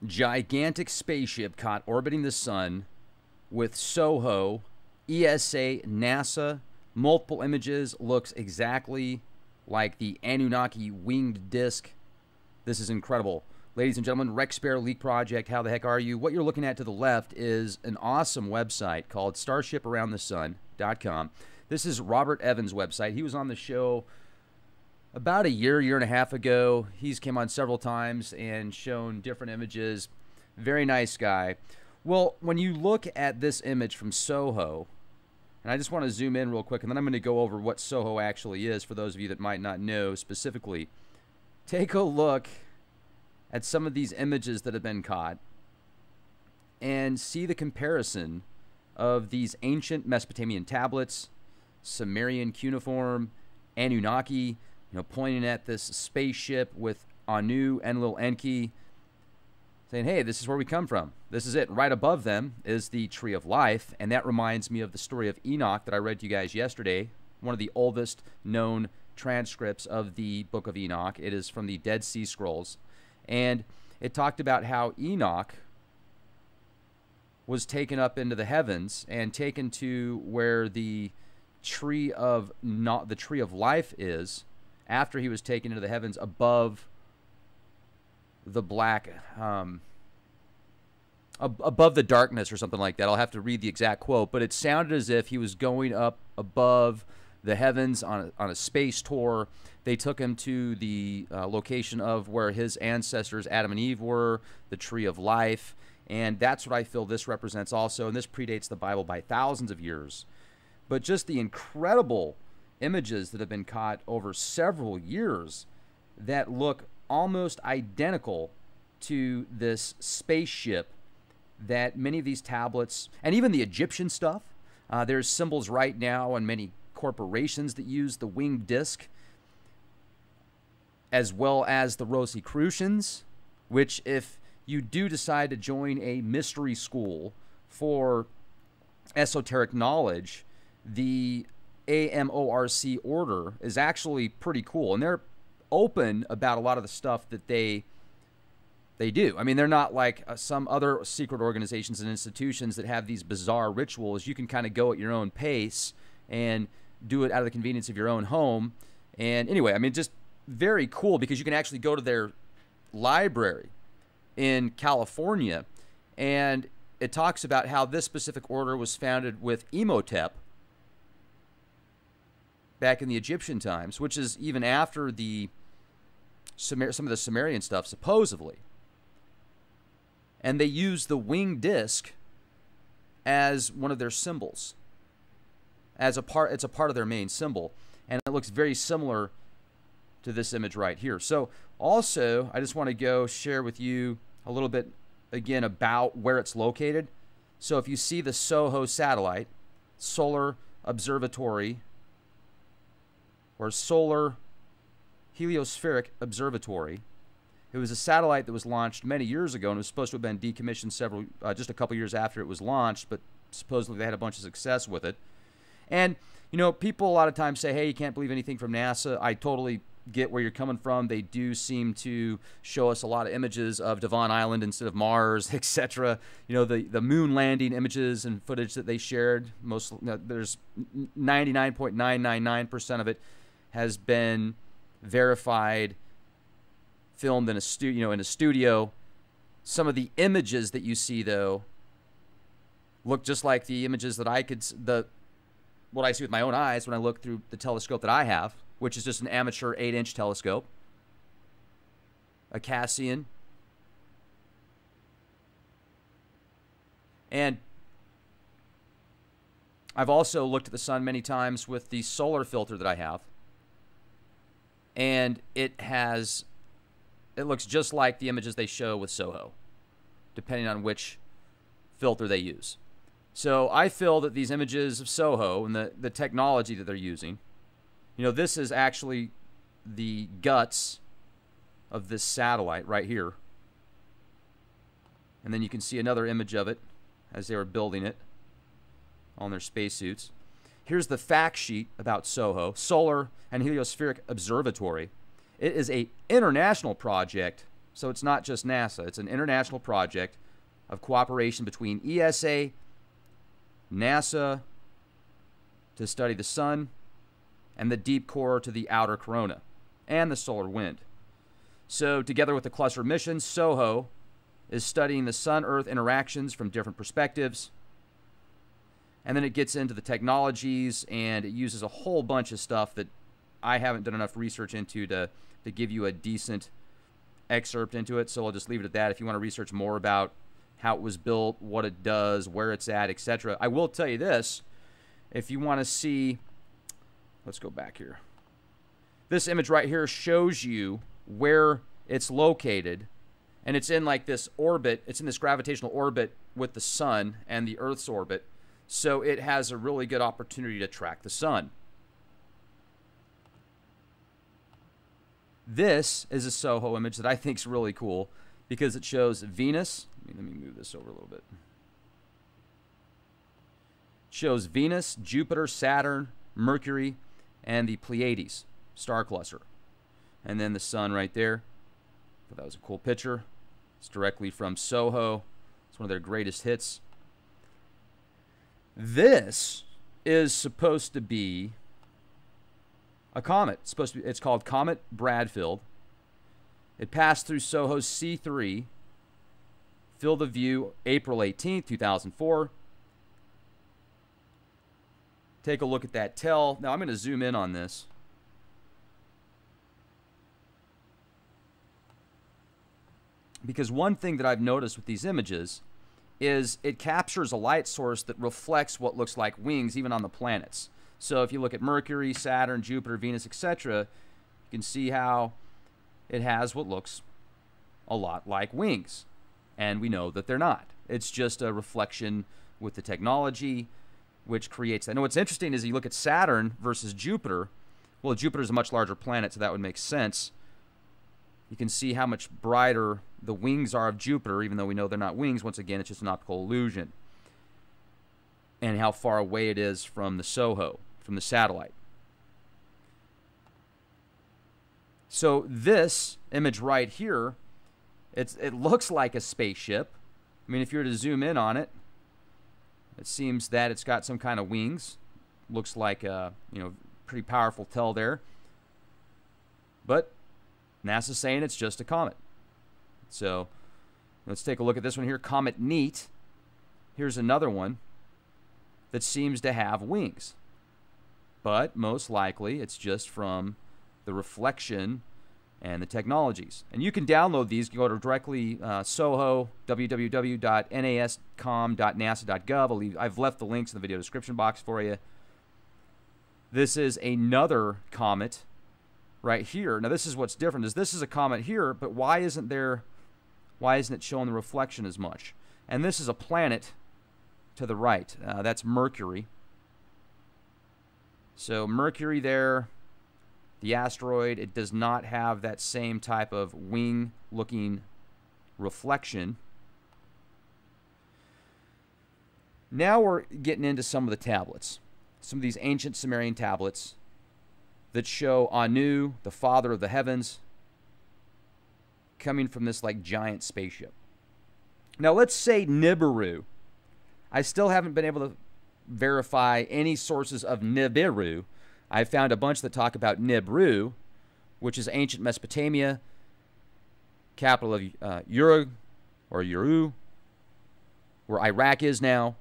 gigantic spaceship caught orbiting the sun with SOHO, ESA, NASA. Multiple images, looks exactly like the Anunnaki winged disc. This is incredible. Ladies and gentlemen, Rex Bear Leak Project, how the heck are you? What you're looking at to the left is an awesome website called StarshiparoundTheSun.com. This is Robert Evans' website. He was on the show about a year and a half ago. He's came on several times and shown different images. Very nice guy. Well, when you look at this image from SOHO, and I just want to zoom in real quick, and then I'm going to go over what SOHO actually is for those of you that might not know specifically. Take a look at some of these images that have been caught and see the comparison of these ancient Mesopotamian tablets, Sumerian cuneiform, Anunnaki, pointing at this spaceship with Anu, Enlil, Enki, saying, hey, this is where we come from. This is it. Right above them is the Tree of Life, and that reminds me of the story of Enoch that I read to you guys yesterday, one of the oldest known transcripts of the book of Enoch. It is from the Dead Sea Scrolls, and it talked about how Enoch was taken up into the heavens and taken to where the tree of life is after he was taken into the heavens above the black, above the darkness or something like that. I'll have to read the exact quote, but it sounded as if he was going up above the heavens on a space tour. They took him to the location of where his ancestors, Adam and Eve, were, the tree of life, and that's what I feel this represents also, and this predates the Bible by thousands of years. But just the incredible images that have been caught over several years that look almost identical to this spaceship that many of these tablets, and even the Egyptian stuff, there's symbols right now on many corporations that use the winged disc, as well as the Rosicrucians, which if you do decide to join a mystery school for esoteric knowledge, the AMORC order is actually pretty cool, and they're open about a lot of the stuff that they do. I mean, they're not like some other secret organizations and institutions that have these bizarre rituals. You can kind of go at your own pace and do it out of the convenience of your own home. And anyway, I mean, just very cool because you can actually go to their library in California, and it talks about how this specific order was founded with Imhotep back in the Egyptian times, which is even after the some of the Sumerian stuff, supposedly. And they use the winged disc as one of their symbols. It's a part of their main symbol, and it looks very similar to this image right here. So also, I just want to go share with you a little bit again about where it's located. So if you see the SOHO satellite, Solar Observatory, or Solar Heliospheric Observatory, it was a satellite that was launched many years ago, and it was supposed to have been decommissioned just a couple years after it was launched, but supposedly they had a bunch of success with it. And, people a lot of times say, hey, you can't believe anything from NASA. I totally get where you're coming from. They do seem to show us a lot of images of Devon Island instead of Mars, etc. The moon landing images and footage that they shared, there's 99.999% of it has been verified, filmed in a studio. Some of the images that you see, though, look just like the images that what I see with my own eyes when I look through the telescope that I have, which is just an amateur 8-inch telescope, a Cassian. And I've also looked at the sun many times with the solar filter that I have, and it looks just like the images they show with SOHO, depending on which filter they use. So I feel that these images of SOHO and the technology that they're using, this is actually the guts of this satellite right here. And then you can see another image of it as they were building it on their spacesuits. Here's the fact sheet about SOHO, Solar and Heliospheric Observatory. It is an international project So it's not just NASA. It's an international project of cooperation between ESA, NASA to study the sun, and the deep core to the outer corona, and the solar wind. So together with the cluster mission, SOHO is studying the sun-Earth interactions from different perspectives. And then it gets into the technologies, and it uses a whole bunch of stuff that I haven't done enough research into to give you a decent excerpt into it. So I'll just leave it at that. If you want to research more about how it was built, what it does, where it's at, etc. I will tell you this. If you want to see, let's go back here. This image right here shows you where it's located. And it's in like this orbit. It's in this gravitational orbit with the sun and the Earth's orbit. So it has a really good opportunity to track the sun. This is a SOHO image that I think is really cool because it shows Venus. Let me move this over a little bit. It shows Venus, Jupiter, Saturn, Mercury, and the Pleiades star cluster. And then the sun right there. Thought that was a cool picture. It's directly from SOHO. It's one of their greatest hits. This is supposed to be a comet. It's called Comet Bradfield. It passed through SOHO C3, field of view April 18th, 2004. Take a look at that tail. Now I'm going to zoom in on this. Because one thing that I've noticed with these images is it captures a light source that reflects what looks like wings even on the planets. So if you look at Mercury, Saturn, Jupiter, Venus, etc., you can see how it has what looks a lot like wings. And we know that they're not. It's just a reflection with the technology which creates that. Now what's interesting is you look at Saturn versus Jupiter. Well, Jupiter is a much larger planet, so that would make sense. You can see how much brighter the wings are of Jupiter, even though we know they're not wings. Once again, it's just an optical illusion. And how far away it is from the SOHO, from the satellite. So this image right here, it looks like a spaceship. I mean, if you were to zoom in on it, it seems that it's got some kind of wings. Looks like a, pretty powerful tell there. But NASA's saying it's just a comet. So let's take a look at this one here. Comet Neat. Here's another one that seems to have wings. But most likely it's just from the reflection and the technologies. And you can download these. You go to directly SOHO, www.nascom.nasa.gov. I've left the links in the video description box for you. This is another comet right here. Now this is what's different, is this is a comet here, but why isn't it showing the reflection as much? And this is a planet to the right. That's Mercury. So Mercury there, the asteroid, it does not have that same type of wing-looking reflection. Now we're getting into some of the tablets. Some of these ancient Sumerian tablets that show Anu, the father of the heavens, coming from this like giant spaceship. Now let's say Nibiru. I still haven't been able to verify any sources of Nibiru. I found a bunch that talk about Nibiru, which is ancient Mesopotamia, capital of Uruk, or Uru, where Iraq is now.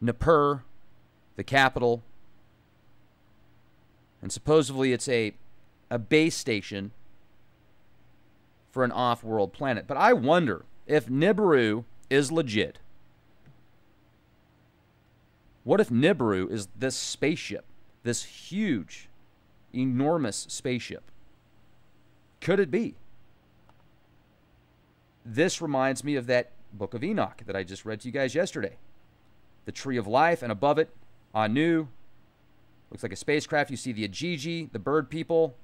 Nippur, the capital. And supposedly it's a base station for an off-world planet. But I wonder if Nibiru is legit. What if Nibiru is this spaceship, this huge, enormous spaceship? Could it be? This reminds me of that Book of Enoch that I just read to you guys yesterday. The Tree of Life, and above it, Anu. Looks like a spacecraft. You see the Ajiji, the bird people.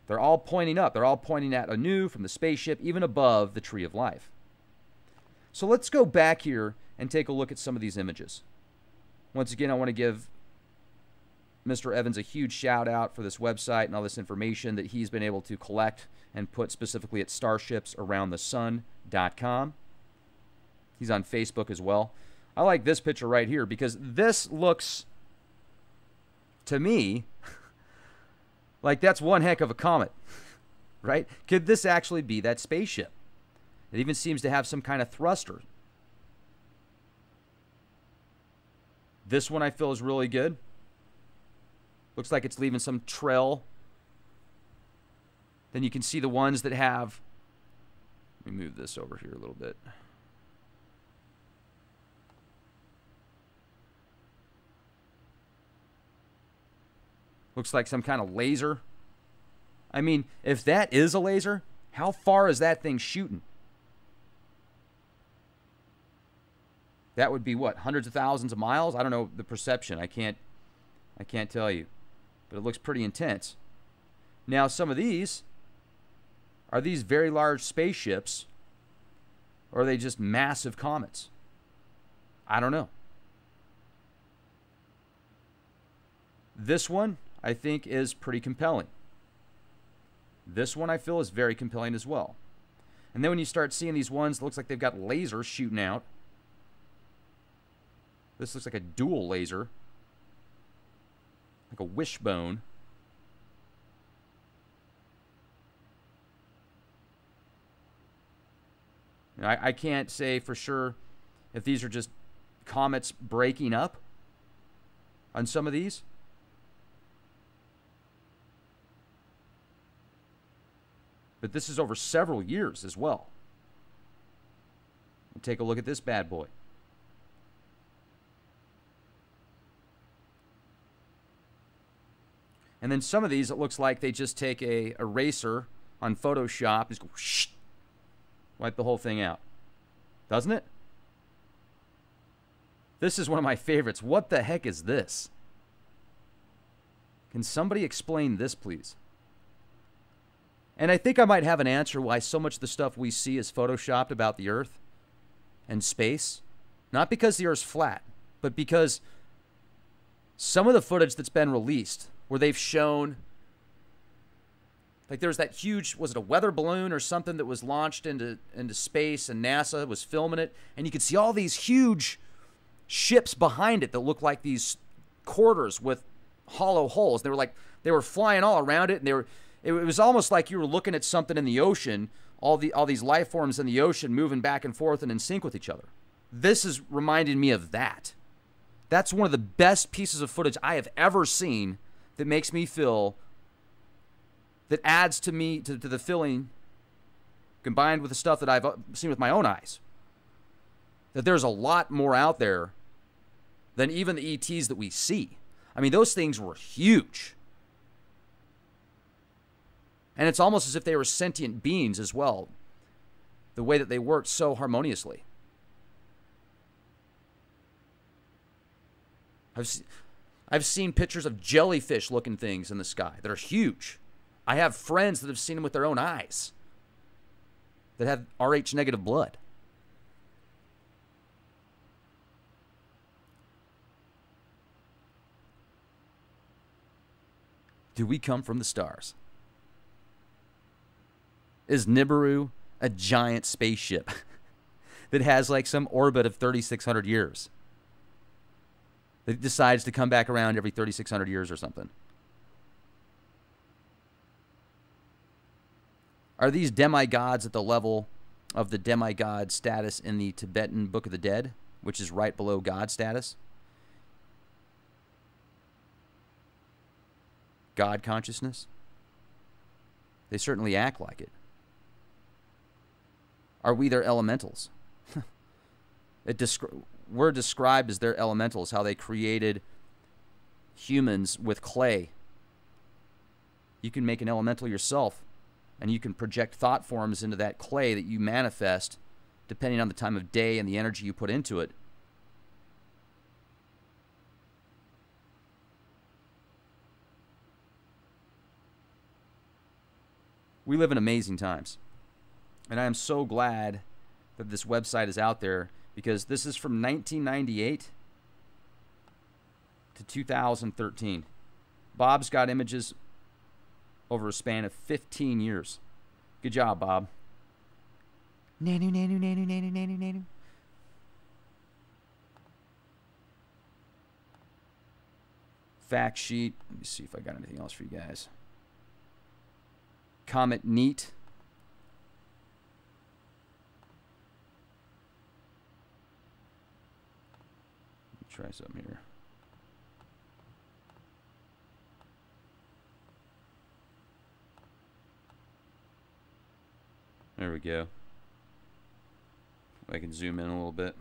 They're all pointing up. They're all pointing at Anu from the spaceship, even above the Tree of Life. So let's go back here and take a look at some of these images. Once again, I want to give Mr. Evans a huge shout out for this website and all this information that he's been able to collect and put specifically at starshipsaroundthesun.com. He's on Facebook as well. I like this picture right here because this looks, to me, like that's one heck of a comet, right? Could this actually be that spaceship? It even seems to have some kind of thruster. This one I feel is really good. Looks like it's leaving some trail. Then you can see the ones that have... Let me move this over here a little bit. Looks like some kind of laser. I mean, if that is a laser, how far is that thing shooting? That would be what, hundreds of thousands of miles? I don't know the perception. I can't tell you. But it looks pretty intense. Now, some of these, are these very large spaceships, or are they just massive comets? I don't know. This one, I think, is pretty compelling. This one, I feel, is very compelling as well. And then when you start seeing these ones, it looks like they've got lasers shooting out. This looks like a dual laser. Like a wishbone. I can't say for sure if these are just comets breaking up on some of these. But this is over several years as well. We'll take a look at this bad boy. And then some of these, it looks like they just take a eraser on Photoshop, just go shh, wipe the whole thing out. Doesn't it? This is one of my favorites. What the heck is this? Can somebody explain this, please? And I think I might have an answer why so much of the stuff we see is photoshopped about the Earth and space. Not because the Earth's flat, but because some of the footage that's been released where they've shown, like there's that huge, was it a weather balloon or something that was launched into space and NASA was filming it, and you could see all these huge ships behind it that looked like these quarters with hollow holes. They were flying all around it, and it was almost like you were looking at something in the ocean, all these life forms in the ocean moving back and forth and in sync with each other. This is reminding me of that. That's one of the best pieces of footage I have ever seen that makes me feel, that adds to me, to the feeling, combined with the stuff that I've seen with my own eyes, that there's a lot more out there than even the ETs that we see. I mean, those things were huge. And it's almost as if they were sentient beings as well, the way that they worked so harmoniously. I've seen pictures of jellyfish-looking things in the sky that are huge. I have friends that have seen them with their own eyes that have Rh-negative blood. Do we come from the stars? Is Nibiru a giant spaceship that has like some orbit of 3,600 years? That decides to come back around every 3,600 years or something? Are these demigods at the level of the demigod status in the Tibetan Book of the Dead, which is right below God status? God consciousness? They certainly act like it. Are we their elementals? We're described as their elementals, how they created humans with clay. You can make an elemental yourself, and you can project thought forms into that clay that you manifest depending on the time of day and the energy you put into it. We live in amazing times. And I am so glad that this website is out there, because this is from 1998 to 2013. Bob's got images over a span of 15 years. Good job, Bob. Nanu, nanu, nanu, nanu, nanu, nanu. Fact sheet. Let me see if I got anything else for you guys. Comet Neat. Let me try something here. There we go. I can zoom in a little bit.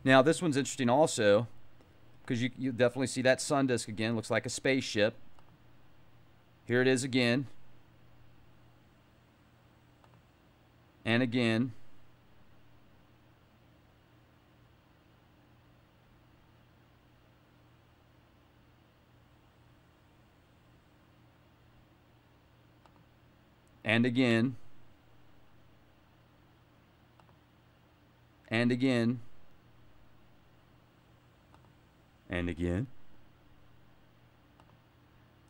Now, this one's interesting also, because you definitely see that sun disk again. Looks like a spaceship. Here it is again. And again. And again. And again. And again.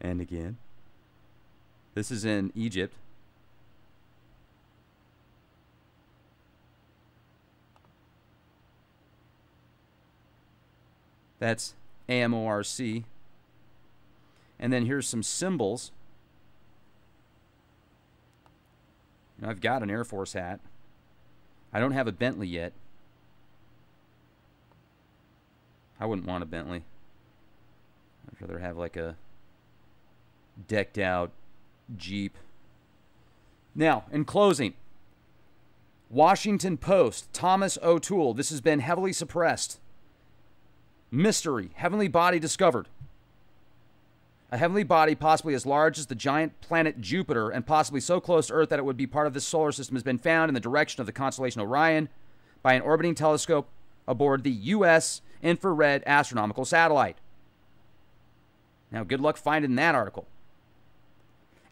And again. This is in Egypt. That's AMORC. And then here's some symbols. You know, I've got an Air Force hat. I don't have a Bentley yet. I wouldn't want a Bentley. I'd rather have like a decked out Jeep. Now, in closing, Washington Post, Thomas O'Toole. This has been heavily suppressed. Mystery, heavenly body discovered. A heavenly body possibly as large as the giant planet Jupiter and possibly so close to Earth that it would be part of this solar system has been found in the direction of the constellation Orion by an orbiting telescope aboard the U.S. infrared astronomical satellite. Now, good luck finding that article.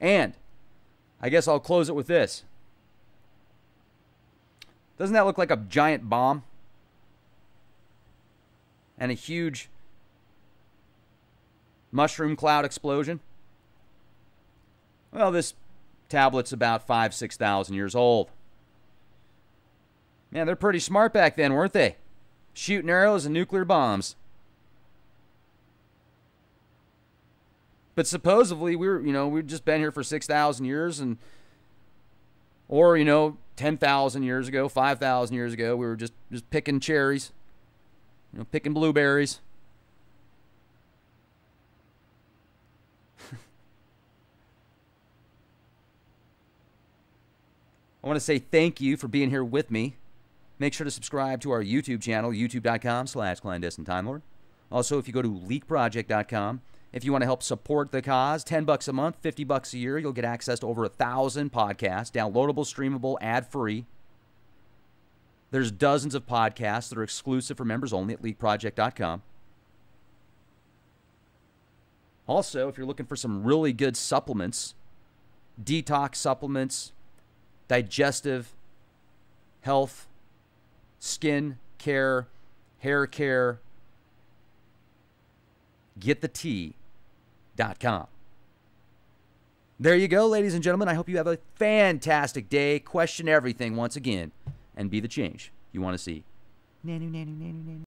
And I guess I'll close it with this. Doesn't that look like a giant bomb? And a huge mushroom cloud explosion? Well, this tablet's about 6,000 years old. Man, they're pretty smart back then, weren't they? Shooting arrows and nuclear bombs. But supposedly we've just been here for 6,000 years, and or 10,000 years ago, 5,000 years ago, we were just picking cherries, picking blueberries. I want to say thank you for being here with me. Make sure to subscribe to our YouTube channel, youtube.com/clandestineTimeLord. Also, if you go to leakproject.com, if you want to help support the cause, $10 a month, $50 a year, you'll get access to over 1,000 podcasts, downloadable, streamable, ad-free. There's dozens of podcasts that are exclusive for members only at leakproject.com. Also, if you're looking for some really good supplements, detox supplements, digestive, health, skin care, hair care, getthetea.com. There you go, ladies and gentlemen. I hope you have a fantastic day. Question everything once again and be the change you want to see. Nanu, nanu, nanu, nanu.